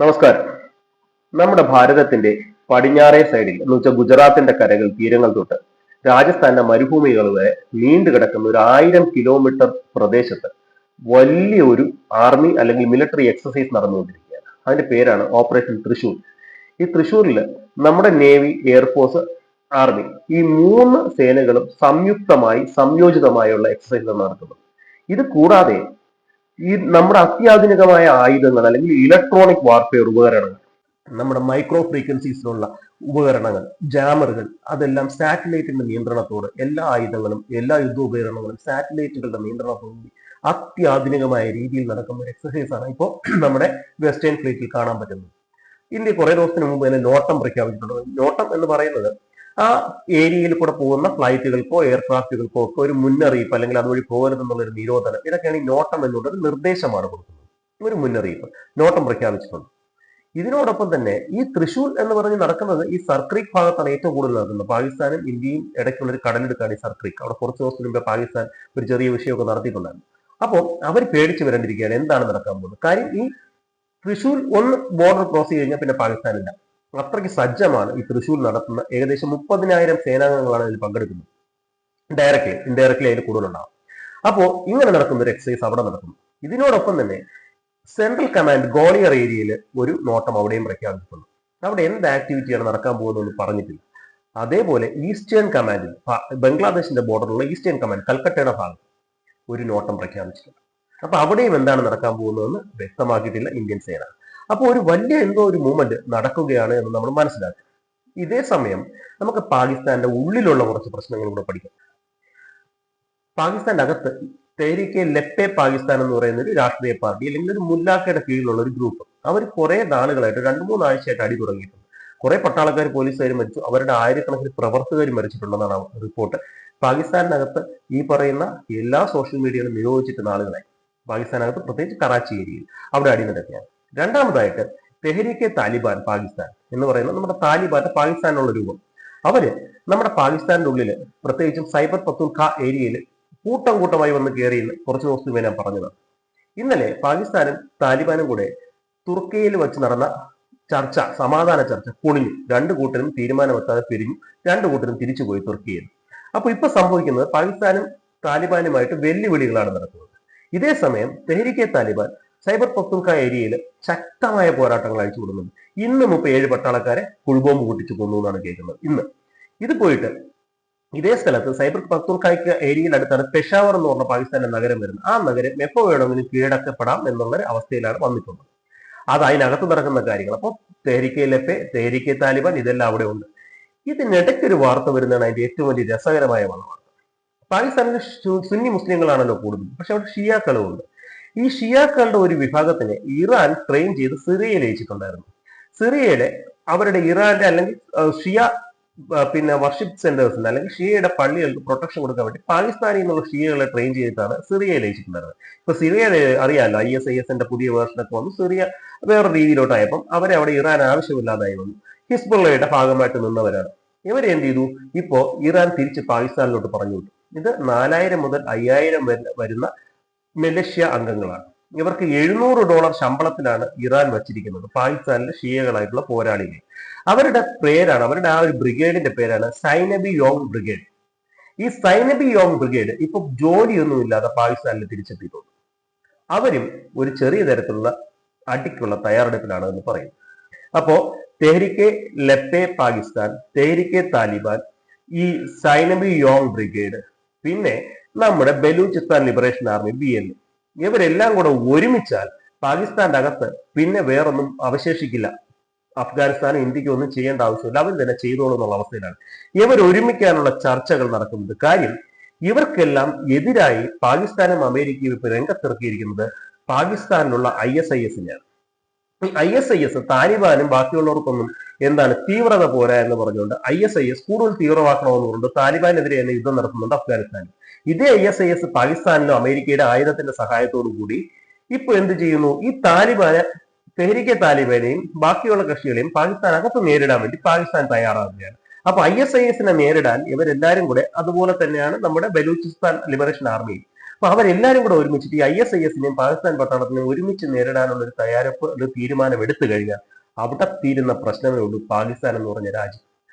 നമസ്കാരം. നമ്മുടെ ഭാരതത്തിന്റെ പടിഞ്ഞാറേ സൈഡിൽ എന്ന് വെച്ചാൽ ഗുജറാത്തിന്റെ കരകൾ തീരങ്ങൾ തൊട്ട് രാജസ്ഥാന്റെ മരുഭൂമികൾ വരെ നീണ്ടു കിടക്കുന്ന ഒരു 1000 കിലോമീറ്റർ പ്രദേശത്ത് വലിയ ഒരു ആർമി അല്ലെങ്കിൽ മിലിറ്ററി എക്സസൈസ് നടന്നുകൊണ്ടിരിക്കുകയാണ്. അതിന്റെ പേരാണ് ഓപ്പറേഷൻ തൃശൂർ. ഈ തൃശൂരിൽ നമ്മുടെ നേവി, എയർഫോഴ്സ്, ആർമി ഈ മൂന്ന് സേനകളും സംയുക്തമായി സംയോജിതമായുള്ള എക്സസൈസ് നടത്തുന്നത്. ഇത് കൂടാതെ ഈ നമ്മുടെ അത്യാധുനികമായ ആയുധങ്ങൾ അല്ലെങ്കിൽ ഇലക്ട്രോണിക് വാർഫെയർ ഉപകരണങ്ങൾ, നമ്മുടെ മൈക്രോ ഫ്രീക്വൻസീസിലുള്ള ഉപകരണങ്ങൾ, ജാമറുകൾ, അതെല്ലാം സാറ്റലൈറ്റിന്റെ നിയന്ത്രണത്തോട് എല്ലാ ആയുധങ്ങളും എല്ലാ യുദ്ധ ഉപകരണങ്ങളും സാറ്റലൈറ്റുകളുടെ നിയന്ത്രണത്തോടുകൂടി അത്യാധുനികമായ രീതിയിൽ നടക്കുന്ന ഒരു എക്സസൈസ് ആണ് ഇപ്പോൾ നമ്മുടെ വെസ്റ്റേൺ ഫ്ലീറ്റിൽ കാണാൻ പറ്റുന്നത്. ഇന്ത്യ കുറെ ദിവസത്തിന് മുമ്പ് തന്നെ നോട്ടം പ്രഖ്യാപിച്ചിട്ടുണ്ട്. നോട്ടം എന്ന് പറയുന്നത് ആ ഏരിയയിൽ കൂടെ പോകുന്ന ഫ്ലൈറ്റുകൾക്കോ എയർക്രാഫ്റ്റുകൾക്കോ ഒക്കെ ഒരു മുന്നറിയിപ്പ് അല്ലെങ്കിൽ അതുവഴി പോകരുതെന്നുള്ള ഒരു നിരോധനം, ഇതൊക്കെയാണ് ഈ നോട്ടം എന്നുള്ളൊരു നിർദ്ദേശമാണ് കൊടുക്കുന്നത്, ഒരു മുന്നറിയിപ്പ് നോട്ടം പ്രഖ്യാപിച്ചിട്ടുണ്ട്. ഇതിനോടൊപ്പം തന്നെ ഈ തൃശൂർ എന്ന് പറഞ്ഞ് നടക്കുന്നത് ഈ സർക്രീക് ഭാഗത്താണ് ഏറ്റവും കൂടുതൽ നടക്കുന്നത്. പാകിസ്ഥാനും ഇന്ത്യയും ഇടയ്ക്കുള്ള ഒരു കടലെടുക്കാണ് ഈ സർക്രീക്. അവിടെ കുറച്ച് ദിവസത്തിന് മുമ്പ് പാകിസ്ഥാൻ ഒരു ചെറിയ വിഷയമൊക്കെ നടത്തിയിട്ടുണ്ടായിരുന്നു. അപ്പോൾ അവർ പേടിച്ചു വരണ്ടിരിക്കുകയാണ് എന്താണ് നടക്കാൻ പോകുന്നത്. കാര്യം ഈ തൃശൂർ ഒന്ന് ബോർഡർ ക്രോസ് ചെയ്ത് കഴിഞ്ഞാൽ പിന്നെ പാകിസ്ഥാനില്ല. അത്രയ്ക്ക് സജ്ജമാണ് ഈ തൃശൂർ നടത്തുന്ന. ഏകദേശം 30,000 സേനാംഗങ്ങളാണ് ഇതിൽ പങ്കെടുക്കുന്നത്. ഡയറക്ട്ലി ഇൻഡയറക്ട്ലി അതിൽ കൂടുതലുണ്ടാവും. അപ്പോൾ ഇങ്ങനെ നടക്കുന്ന ഒരു എക്സസൈസ് അവിടെ നടക്കുന്നു. ഇതിനോടൊപ്പം തന്നെ സെൻട്രൽ കമാൻഡ് ഗോളിയർ ഏരിയയിൽ ഒരു നോട്ടം അവിടെയും പ്രഖ്യാപിച്ചിട്ടുണ്ട്. അവിടെ എന്ത് ആക്ടിവിറ്റിയാണ് നടക്കാൻ പോകുന്നതെന്ന് പറഞ്ഞിട്ടില്ല. അതേപോലെ ഈസ്റ്റേൺ കമാൻഡിൽ, ബംഗ്ലാദേശിന്റെ ബോർഡറിലുള്ള ഈസ്റ്റേൺ കമാൻഡ് കൽക്കട്ടയുടെ ഭാഗത്ത് ഒരു നോട്ടം പ്രഖ്യാപിച്ചിട്ടുണ്ട്. അപ്പൊ അവിടെയും എന്താണ് നടക്കാൻ പോകുന്നതെന്ന് വ്യക്തമാക്കിയിട്ടില്ല ഇന്ത്യൻ സേന. അപ്പോൾ ഒരു വലിയ എന്തോ ഒരു മൂവ്മെന്റ് നടക്കുകയാണ് എന്ന് നമ്മൾ മനസ്സിലാക്കുക. ഇതേ സമയം നമുക്ക് പാകിസ്ഥാന്റെ ഉള്ളിലുള്ള കുറച്ച് പ്രശ്നങ്ങൾ കൂടെ പഠിക്കാം. പാകിസ്ഥാന്റെ അകത്ത് തെഹ്രീക്കെ ലെഫ്റ്റ് പാകിസ്ഥാൻ എന്ന് പറയുന്ന ഒരു രാഷ്ട്രീയ പാർട്ടി അല്ലെങ്കിൽ ഒരു മുല്ലാക്കയുടെ കീഴിലുള്ള ഒരു ഗ്രൂപ്പ്, അവർ കുറെ നാളുകളായിട്ട് 2-3 ആഴ്ചയായിട്ട് അടി തുടങ്ങിയിട്ടുണ്ട്. കുറെ പട്ടാളക്കാർ, പോലീസുകാർ മരിച്ചു. അവരുടെ ആയിരക്കണക്കിന് പ്രവർത്തകർ മരിച്ചിട്ടുണ്ടെന്നാണ് റിപ്പോർട്ട്. പാകിസ്ഥാനകത്ത് ഈ പറയുന്ന എല്ലാ സോഷ്യൽ മീഡിയകളും നിരോധിച്ചിട്ട് നാളുകളായി. പാകിസ്ഥാനകത്ത് പ്രത്യേകിച്ച് കറാച്ചി ഏരിയയിൽ അവിടെ അടി നടക്കുകയാണ്. രണ്ടാമതായിട്ട് തെഹ്രീക്കെ താലിബാൻ പാകിസ്ഥാൻ എന്ന് പറയുന്ന നമ്മുടെ താലിബാന്റെ പാകിസ്ഥാനുള്ള രൂപം, അവര് നമ്മുടെ പാകിസ്ഥാന്റെ ഉള്ളില് പ്രത്യേകിച്ചും സൈബർ പത്തൂൺഖ ഏരിയയിൽ കൂട്ടം കൂട്ടമായി വന്ന് കയറിയെന്ന് കുറച്ച് ദിവസം മുമ്പേ ഞാൻ പറഞ്ഞതാണ്. ഇന്നലെ പാകിസ്ഥാനും താലിബാനും കൂടെ തുർക്കിയിൽ വെച്ച് നടന്ന ചർച്ച, സമാധാന ചർച്ച പൊളിഞ്ഞു. രണ്ടു കൂട്ടരും തീരുമാനമെത്താതെ പിരിഞ്ഞു. രണ്ടു കൂട്ടരും തിരിച്ചുപോയി തുർക്കിയിൽ. അപ്പൊ ഇപ്പൊ സംഭവിക്കുന്നത് പാകിസ്ഥാനും താലിബാനുമായിട്ട് വെല്ലുവിളികളാണ് നടക്കുന്നത്. ഇതേ സമയം തെഹ്രീക്കെ താലിബാൻ സൈബർ പത്തൂൺഖ ഏരിയയിൽ ശക്തമായ പോരാട്ടങ്ങൾ അഴിച്ചു വിടുന്നുണ്ട്. ഇന്ന് 7 പട്ടാളക്കാരെ കുൾബോംബ് പൊട്ടിച്ചു കൊന്നു എന്നാണ് കേൾക്കുന്നത്. ഇന്ന് ഇത് പോയിട്ട് ഇതേ സ്ഥലത്ത് സൈബർ പത്തൂൺഖ ഏരിയയിൽ അടുത്താണ് പെഷാവർ എന്ന് പറഞ്ഞ പാകിസ്ഥാന്റെ നഗരം വരുന്നത്. ആ നഗരം എപ്പോ വേണമെങ്കിലും കീഴടക്കപ്പെടാം എന്നുള്ള അവസ്ഥയിലാണ് വന്നിട്ടുള്ളത്. അത് അതിനകത്ത് നടക്കുന്ന കാര്യങ്ങൾ. അപ്പോൾ തെഹ്രീക്കെ ലെഫ്റ്റ്, തെഹ്രീക്കെ താലിബാൻ ഇതെല്ലാം അവിടെ ഉണ്ട്. ഇതിനിടയ്ക്കൊരു വാർത്ത വരുന്നതാണ് അതിന്റെ ഏറ്റവും വലിയ രസകരമായ വാർത്ത. പാകിസ്ഥാനിൽ സുന്നി മുസ്ലിങ്ങളാണല്ലോ കൂടുതൽ, പക്ഷെ അവിടെ ഷിയാക്കളും ഉണ്ട്. ഈ ഷിയാക്കളുടെ ഒരു വിഭാഗത്തിനെ ഇറാൻ ട്രെയിൻ ചെയ്ത് സിറിയയിൽ അയച്ചിട്ടുണ്ടായിരുന്നു. സിറിയയുടെ അവരുടെ ഇറാന്റെ അല്ലെങ്കിൽ ഷിയ വർഷിപ്പ് സെന്റേഴ്സിന് അല്ലെങ്കിൽ ഷിയയുടെ പള്ളികൾക്ക് പ്രൊട്ടക്ഷൻ കൊടുക്കാൻ വേണ്ടി പാകിസ്ഥാനിൽ നിന്നുള്ള ഷിയകളെ ട്രെയിൻ ചെയ്തിട്ടാണ് സിറിയയിൽ അയച്ചിട്ടുണ്ടായിരുന്നത്. ഇപ്പൊ സിറിയ അറിയാമല്ലോ, ISIS പുതിയ വേർഷനൊക്കെ വന്നു. സിറിയ വേറെ രീതിയിലോട്ടായപ്പം അവരെ അവിടെ ഇറാൻ ആവശ്യമില്ലാതായി വന്നു. ഹിസ്ബുള്ളയുടെ ഭാഗമായിട്ട് നിന്നവരാണ്. ഇവരെ എന്ത് ചെയ്തു? ഇപ്പോ ഇറാൻ തിരിച്ച് പാകിസ്ഥാനിലോട്ട് പറഞ്ഞു വിട്ടു. ഇത് 4000 മുതൽ 5000 വരുന്ന മിലിഷ്യ അംഗങ്ങളാണ്. ഇവർക്ക് $700 ശമ്പളത്തിലാണ് ഇറാൻ വച്ചിരിക്കുന്നത് പാകിസ്ഥാനിലെ ഷിയകളായിട്ടുള്ള പോരാളികൾ. അവരുടെ പേരാണ്, അവരുടെ ആ ഒരു ബ്രിഗേഡിന്റെ പേരാണ് സൈനബി യോങ് ബ്രിഗേഡ്. ഈ സൈനബി യോങ് ബ്രിഗേഡ് ഇപ്പൊ ജോലിയൊന്നുമില്ലാതെ പാകിസ്ഥാനിൽ തിരിച്ചെത്തിയിട്ടുണ്ട്. അവരും ഒരു ചെറിയ തരത്തിലുള്ള അടിക്കുള്ള തയ്യാറെടുപ്പിലാണ് എന്ന് പറയുന്നത്. അപ്പോ തെഹ്രീക്കെ ലെഫ്റ്റ് പാകിസ്ഥാൻ, തെഹ്രീക്കെ താലിബാൻ, ഈ സൈനബി യോങ് ബ്രിഗേഡ്, പിന്നെ നമ്മുടെ ബലൂചിസ്ഥാൻ ലിബറേഷൻ ആർമി BLA, ഇവരെല്ലാം കൂടെ ഒരുമിച്ചാൽ പാകിസ്ഥാന്റെ അകത്ത് പിന്നെ വേറൊന്നും അവശേഷിക്കില്ല. അഫ്ഗാനിസ്ഥാനും ഇന്ത്യക്കും ഒന്നും ചെയ്യേണ്ട ആവശ്യമില്ല, അവർ തന്നെ ചെയ്തോളൂ എന്നുള്ള അവസ്ഥയിലാണ് ഇവർ ഒരുമിക്കാനുള്ള ചർച്ചകൾ നടക്കുന്നത്. കാര്യം ഇവർക്കെല്ലാം എതിരായി പാകിസ്ഥാനും അമേരിക്കയും ഇപ്പൊ രംഗത്തിറക്കിയിരിക്കുന്നത് പാകിസ്ഥാനിലുള്ള ISIS-നെയാണ്. ഈ ISIS താലിബാനും ബാക്കിയുള്ളവർക്കൊന്നും തീവ്രത പോരാ എന്ന് പറഞ്ഞുകൊണ്ട് ISIS കൂടുതൽ തീവ്രമാക്കണമെന്ന് പറഞ്ഞുകൊണ്ട് താലിബാനെതിരെ തന്നെ യുദ്ധം നടത്തുന്നുണ്ട് അഫ്ഗാനിസ്ഥാനിൽ. ഇതേ ISIS പാകിസ്ഥാനിലും അമേരിക്കയുടെ ആയുധത്തിന്റെ സഹായത്തോടു കൂടി ഇപ്പൊ എന്ത് ചെയ്യുന്നു? ഈ താലിബാന്, തെഹ്രീക്കെ താലിബാനെയും ബാക്കിയുള്ള കക്ഷികളെയും പാകിസ്ഥാൻ അകത്ത് നേരിടാൻ വേണ്ടി പാകിസ്ഥാൻ തയ്യാറാകുകയാണ്. അപ്പൊ ISIS-നെ നേരിടാൻ ഇവരെല്ലാരും കൂടെ, അതുപോലെ തന്നെയാണ് നമ്മുടെ ബലൂചിസ്ഥാൻ ലിബറേഷൻ ആർമിയും അപ്പൊ അവരെല്ലാരും കൂടെ ഒരുമിച്ചിട്ട് ഈ ISIS-നെയും പാകിസ്ഥാൻ പട്ടാളത്തിനെയും ഒരുമിച്ച് നേരിടാനുള്ള ഒരു തയ്യാറെടുപ്പ്, ഒരു തീരുമാനം എടുത്തു കഴിഞ്ഞാൽ അവിടെ തീരുന്ന പ്രശ്നമേ ഉള്ളൂ. പാകിസ്ഥാൻ എന്ന് പറഞ്ഞ രാജ്യം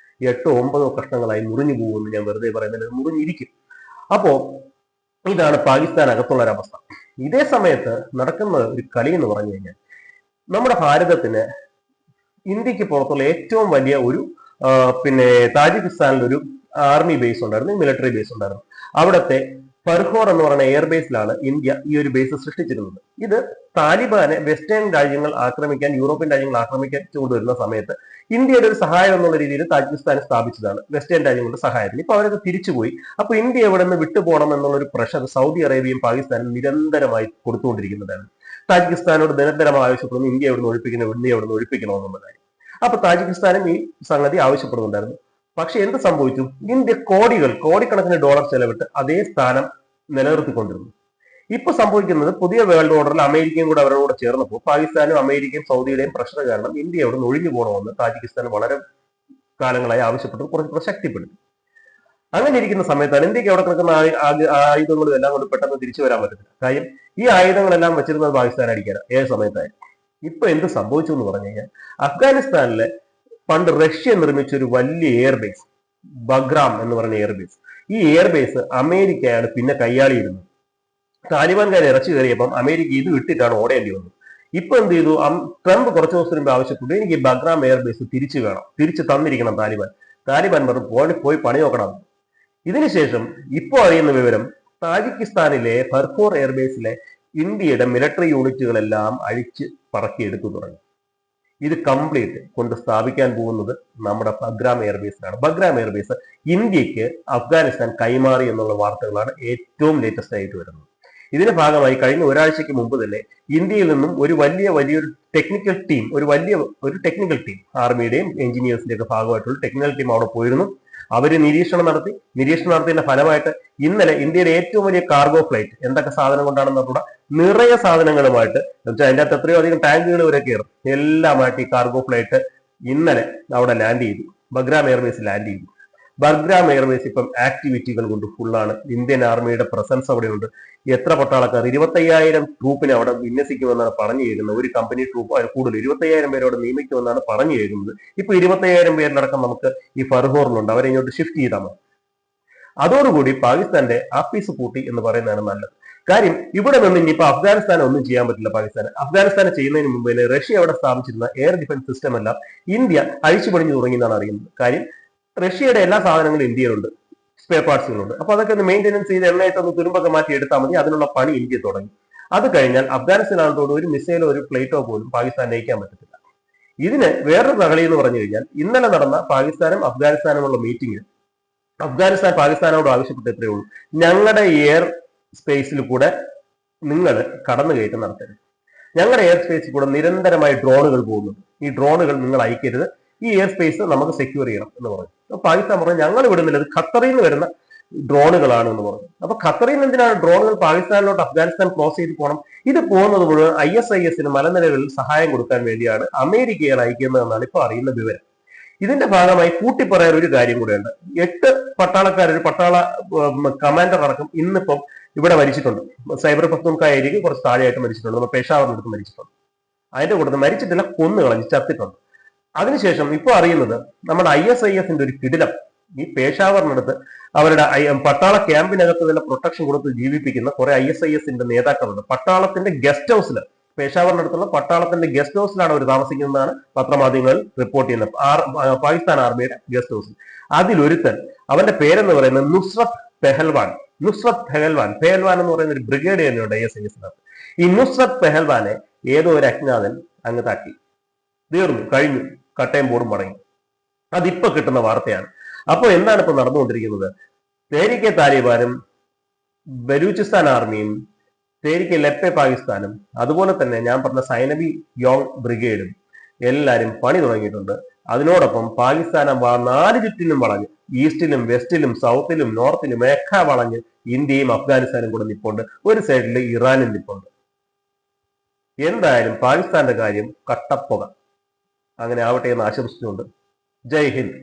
8-9 കഷ്ണങ്ങളായി മുറിഞ്ഞു പോകുമെന്ന് ഞാൻ വെറുതെ പറയുന്നത്, മുറിഞ്ഞിരിക്കും. അപ്പോ ഇതാണ് പാകിസ്ഥാൻ അകത്തുള്ള ഒരവസ്ഥ. ഇതേ സമയത്ത് നടക്കുന്ന ഒരു കളി എന്ന് പറഞ്ഞു കഴിഞ്ഞാൽ നമ്മുടെ ഭാരതത്തിന് ഇന്ത്യക്ക് പുറത്തുള്ള ഏറ്റവും വലിയ ഒരു താജിക്കിസ്ഥാനിൽ ഒരു ആർമി ബേസ് ഉണ്ടായിരുന്നു, മിലിറ്ററി ബേസ് ഉണ്ടായിരുന്നു. അവിടുത്തെ ഫർഹോർ എന്ന് പറയുന്ന എയർബേസിലാണ് ഇന്ത്യ ഈ ഒരു ബേസ് സൃഷ്ടിച്ചിരുന്നത്. ഇത് താലിബാനെ വെസ്റ്റേൺ രാജ്യങ്ങൾ ആക്രമിക്കാൻ, യൂറോപ്യൻ രാജ്യങ്ങൾ ആക്രമിക്കാൻ കൊണ്ടുവരുന്ന സമയത്ത് ഇന്ത്യയുടെ ഒരു സഹായം എന്നുള്ള രീതിയിൽ താജിക്കിസ്ഥാൻ സ്ഥാപിച്ചതാണ്, വെസ്റ്റേൺ രാജ്യങ്ങളുടെ സഹായത്തിന്. ഇപ്പൊ അവരൊക്കെ തിരിച്ചുപോയി. അപ്പൊ ഇന്ത്യ എവിടെ നിന്ന് വിട്ടുപോകണം എന്നുള്ള ഒരു പ്രഷർ സൗദി അറേബ്യയും പാകിസ്ഥാനും നിരന്തരമായി കൊടുത്തുകൊണ്ടിരിക്കുന്നതാണ്. താജിക്കിസ്ഥാനോട് നിരന്തരമായി ആവശ്യപ്പെടുന്നു, ഇന്ത്യ എവിടെ നിന്ന് ഒഴിപ്പിക്കണമെന്നുള്ള കാര്യം. അപ്പൊ താജിക്കിസ്ഥാനും ഈ സംഗതി ആവശ്യപ്പെടുന്നുണ്ടായിരുന്നു. പക്ഷെ എന്ത് സംഭവിച്ചു? ഇന്ത്യ കോടിക്കണക്കിന് ഡോളർ ചെലവിട്ട് അതേ സ്ഥാനം നിലനിർത്തിക്കൊണ്ടിരുന്നു. ഇപ്പൊ സംഭവിക്കുന്നത് പുതിയ വേൾഡ് ഓർഡറിൽ അമേരിക്കയും കൂടെ അവരുടെ കൂടെ ചേർന്നപ്പോൾ പാകിസ്ഥാനും അമേരിക്കയും സൗദിയുടെയും പ്രഷർ കാരണം ഇന്ത്യ അവിടെ നിന്ന് ഒഴിഞ്ഞു പോകണമെന്ന് താജിക്കിസ്ഥാൻ വളരെ കാലങ്ങളായി ആവശ്യപ്പെട്ട് കുറച്ച് ശക്തിപ്പെടുത്തി. അങ്ങനെ ഇരിക്കുന്ന സമയത്താണ് ഇന്ത്യക്ക് അവിടെ കിടക്കുന്ന ആയുധങ്ങളും എല്ലാം കൊണ്ട് പെട്ടെന്ന് തിരിച്ചു വരാൻ പറ്റത്തില്ല. കാര്യം ഈ ആയുധങ്ങളെല്ലാം വെച്ചിരുന്നത് പാകിസ്ഥാൻ അടിക്കാനാണ് ഏത് സമയത്തായാലും. ഇപ്പൊ എന്ത് സംഭവിച്ചു എന്ന് പറഞ്ഞു കഴിഞ്ഞാൽ അഫ്ഗാനിസ്ഥാനിലെ പണ്ട് റഷ്യ നിർമ്മിച്ച ഒരു വലിയ എയർബേസ്, ബഗ്രാം എന്ന് പറയുന്ന എയർബേസ്, ഈ എയർബേസ് അമേരിക്കയാണ് പിന്നെ കൈയാളിയിരുന്നത്. താലിബാൻകാരെ ഇറച്ചു കയറിയപ്പം അമേരിക്ക ഇത് വിട്ടിട്ടാണ് ഓടേണ്ടി വന്നത്. ഇപ്പൊ എന്ത് ചെയ്തു? ട്രംപ് കുറച്ച് ദിവസം മുമ്പ് ആവശ്യപ്പെട്ടു, എനിക്ക് ബഗ്രാം എയർബേസ് തിരിച്ചു തന്നിരിക്കണം താലിബാൻ പറഞ്ഞു പോയി പണി നോക്കണം. ഇതിനുശേഷം ഇപ്പോ അറിയുന്ന വിവരം, താജിക്കിസ്ഥാനിലെ ഫർഖോർ എയർബേസിലെ ഇന്ത്യയുടെ മിലിറ്ററി യൂണിറ്റുകളെല്ലാം അഴിച്ച് പറക്കിയെടുത്തു തുടങ്ങി. ഇത് കംപ്ലീറ്റ് കൊണ്ട് സ്ഥാപിക്കാൻ പോകുന്നത് നമ്മുടെ ബഗ്രാം എയർബേസിലാണ്. ബഗ്രാം എയർബേസ് ഇന്ത്യക്ക് അഫ്ഗാനിസ്ഥാൻ കൈമാറി എന്നുള്ള വാർത്തകളാണ് ഏറ്റവും ലേറ്റസ്റ്റ് ആയിട്ട് വരുന്നത്. ഇതിന്റെ ഭാഗമായി കഴിഞ്ഞ ഒരാഴ്ചയ്ക്ക് മുമ്പ് തന്നെ ഇന്ത്യയിൽ നിന്നും ഒരു വലിയൊരു ടെക്നിക്കൽ ടീം ആർമിയുടെയും എഞ്ചിനീയേഴ്സിന്റെയും ഒക്കെ ഭാഗമായിട്ടുള്ള ടെക്നിക്കൽ ടീം അവിടെ പോയിരുന്നു. അവര് നിരീക്ഷണം നടത്തിയതിന്റെ ഫലമായിട്ട് ഇന്നലെ ഇന്ത്യയുടെ ഏറ്റവും വലിയ കാർഗോ ഫ്ലൈറ്റ്, എന്തൊക്കെ സാധനം കൊണ്ടാണെന്ന് പറഞ്ഞാൽ നിറയെ സാധനങ്ങളുമായിട്ട്, അതിന്റെ അകത്ത് എത്രയോ അധികം ടാങ്കുകൾ വരെ കയറും, എല്ലാമായിട്ട് ഈ കാർഗോ ഫ്ലൈറ്റ് ഇന്നലെ അവിടെ ലാൻഡ് ചെയ്തു, ബഗ്രാം എയർബേസ് ലാൻഡ് ചെയ്തു. ബഗ്രാം എയർബേസ് ഇപ്പം ആക്ടിവിറ്റികൾ കൊണ്ട് ഫുള്ളാണ്. ഇന്ത്യൻ ആർമിയുടെ പ്രസൻസ് അവിടെയുണ്ട്. എത്ര പട്ടാളക്കാർ, 25,000 ട്രൂപ്പിനെ അവിടെ വിന്യസിക്കുമെന്നാണ് പറഞ്ഞു കേൾക്കുന്നത്. ഒരു കമ്പനി ട്രൂപ്പ് കൂടുതൽ 25,000 പേര് അവിടെ നിയമിക്കുമെന്നാണ് പറഞ്ഞു കേൾക്കുന്നത്. ഇപ്പൊ 25,000 പേരിലടക്കം നമുക്ക് ഈ ഫർഹോറിലുണ്ട്. അവരെ ഇങ്ങോട്ട് ഷിഫ്റ്റ് ചെയ്താൽ മതി. അതോടുകൂടി പാകിസ്ഥാന്റെ ആഫീസ് പൂട്ടി എന്ന് പറയുന്നതാണ് നല്ലത്. കാര്യം ഇവിടെ നിന്ന് ഇനിയിപ്പോ അഫ്ഗാനിസ്ഥാനെ ഒന്നും ചെയ്യാൻ പറ്റില്ല. അഫ്ഗാനിസ്ഥാനെ ചെയ്യുന്നതിന് മുമ്പ് തന്നെ റഷ്യ അവിടെ സ്ഥാപിച്ചിരുന്ന എയർ ഡിഫൻസ് സിസ്റ്റം എല്ലാം ഇന്ത്യ അഴിച്ചുപണിഞ്ഞു തുടങ്ങിയെന്നാണ് അറിയുന്നത്. കാര്യം റഷ്യയുടെ എല്ലാ സാധനങ്ങളും ഇന്ത്യയിലുണ്ട്, സ്പെയർ പാർട്സുകളുണ്ട്. അപ്പൊ അതൊക്കെ ഒന്ന് മെയിൻ്റെനൻസ് ചെയ്ത് എണ്ണയായിട്ടൊന്ന് തുരുമ്പൊക്കെ മാറ്റി എടുത്താൽ മതി. അതിനുള്ള പണി ഇന്ത്യ തുടങ്ങി. അത് കഴിഞ്ഞാൽ അഫ്ഗാനിസ്ഥാനോട് ഒരു മിസൈലോ ഒരു പ്ലേറ്റോ പോലും പാകിസ്ഥാൻ നയിക്കാൻ പറ്റത്തില്ല. ഇതിന് വേറൊരു കളി എന്ന് പറഞ്ഞു കഴിഞ്ഞാൽ, ഇന്നലെ നടന്ന പാകിസ്ഥാനും അഫ്ഗാനിസ്ഥാനുമുള്ള മീറ്റിംഗിൽ അഫ്ഗാനിസ്ഥാൻ പാകിസ്ഥാനോട് ആവശ്യപ്പെട്ട എത്രയേ ഉള്ളൂ, ഞങ്ങളുടെ എയർ സ്പേസിൽ കൂടെ നിങ്ങൾ കടന്നുകയറ്റം നടത്തരുത്. ഞങ്ങളുടെ എയർ സ്പേസിൽ കൂടെ നിരന്തരമായി ഡ്രോണുകൾ പോകുന്നുണ്ട്. ഈ ഡ്രോണുകൾ നിങ്ങൾ അയക്കരുത്. ഈ എയർ സ്പേസ് നമുക്ക് സെക്യൂർ ചെയ്യണം എന്ന് പറഞ്ഞു. അപ്പൊ പാകിസ്ഥാൻ പറഞ്ഞു ഞങ്ങൾ വിടുന്നില്ല, അത് ഖത്തറിൽ നിന്ന് വരുന്ന ഡ്രോണുകളാണ് എന്ന് പറഞ്ഞു. അപ്പൊ ഖത്തറിൽ നിന്ന് എന്തിനാണ് ഡ്രോണുകൾ പാകിസ്ഥാനിലോട്ട് അഫ്ഗാനിസ്ഥാൻ ക്രോസ് ചെയ്ത് പോകണം? ഇത് പോകുന്നത് മുഴുവൻ ISIS-ന് മലനിരകളിൽ സഹായം കൊടുക്കാൻ വേണ്ടിയാണ് അമേരിക്കയാണ് അയക്കുന്നതെന്നാണ് ഇപ്പൊ അറിയുന്ന വിവരം. ഇതിന്റെ ഭാഗമായി കൂട്ടിപ്പറയാൻ ഒരു കാര്യം കൂടെയുണ്ട്. 8 ഒരു പട്ടാള കമാൻഡർ അടക്കം ഇന്നിപ്പം ഇവിടെ മരിച്ചിട്ടുണ്ട്. സൈബർ പഖ്തൂൺഖ്വ ഏരിയക്ക് കുറച്ച് താഴെയായിട്ട് മരിച്ചിട്ടുണ്ട്. നമ്മൾ പേഷാവറിനടുത്ത് മരിച്ചിട്ടുണ്ട്. അതിന്റെ കൂട്ടത്തിൽ മരിച്ചിട്ടില്ല, കൊന്നുകളഞ്ഞ് ചത്തിട്ടുണ്ട്. അതിനുശേഷം ഇപ്പൊ അറിയുന്നത് നമ്മുടെ ISIS-ന്റെ ഒരു കിടിലം ഈ പേഷാവറിനടുത്ത് അവരുടെ പട്ടാള ക്യാമ്പിനകത്ത് തന്നെ പ്രൊട്ടക്ഷൻ കൊടുത്ത് ജീവിപ്പിക്കുന്ന കുറെ ISIS-ന്റെ നേതാക്കളുണ്ട്. പട്ടാളത്തിന്റെ ഗസ്റ്റ് ഹൗസിൽ, പേഷാവറിനടുത്തുള്ള പട്ടാളത്തിന്റെ ഗസ്റ്റ് ഹൗസിലാണ് അവർ താമസിക്കുന്നതാണ് പത്രമാധ്യമങ്ങളിൽ റിപ്പോർട്ട് ചെയ്യുന്നത്. പാകിസ്ഥാൻ ആർമിയുടെ ഗസ്റ്റ് ഹൗസിൽ. അതിലൊരുത്തൻ, അവന്റെ പേരെന്ന് പറയുന്നത് നുസ്രത് പെഹൽവാൻ എന്ന് പറയുന്ന ഒരു ബ്രിഗേഡ് തന്നെയുണ്ട് ISIS-നകത്ത്. ഈ നുസ്രത് പെഹൽവാനെ ഏതോ ഒരു അജ്ഞാതൻ അങ്ങ് താക്കി, തീർന്നു, കഴിഞ്ഞു, കട്ടയും ബോർഡും മടങ്ങി. അതിപ്പോ കിട്ടുന്ന വാർത്തയാണ്. അപ്പൊ എന്താണ് ഇപ്പൊ നടന്നുകൊണ്ടിരിക്കുന്നത്? തെഹ്രീക്കെ താലിബാനും ബലൂചിസ്ഥാൻ ആർമിയും തെഹ്രീക്കെ ലെപ്പെ പാകിസ്ഥാനും അതുപോലെ തന്നെ ഞാൻ പറഞ്ഞ സൈനബി യോങ് ബ്രിഗേഡും എല്ലാരും പണി തുടങ്ങിയിട്ടുണ്ട്. അതിനോടൊപ്പം പാകിസ്ഥാനെ 4 ചുറ്റിനും വളഞ്ഞ്, ഈസ്റ്റിലും വെസ്റ്റിലും സൗത്തിലും നോർത്തിലും ഒക്കെ വളഞ്ഞ് ഇന്ത്യയും അഫ്ഗാനിസ്ഥാനും കൂടെ നിപ്പുണ്ട്. ഒരു സൈഡിൽ ഇറാനും നിപ്പുണ്ട്. എന്തായാലും പാകിസ്ഥാന്റെ കാര്യം കട്ടപ്പുക. അങ്ങനെ ആവട്ടെ എന്ന് ആശംസിച്ചുകൊണ്ട് ജയ് ഹിന്ദ്.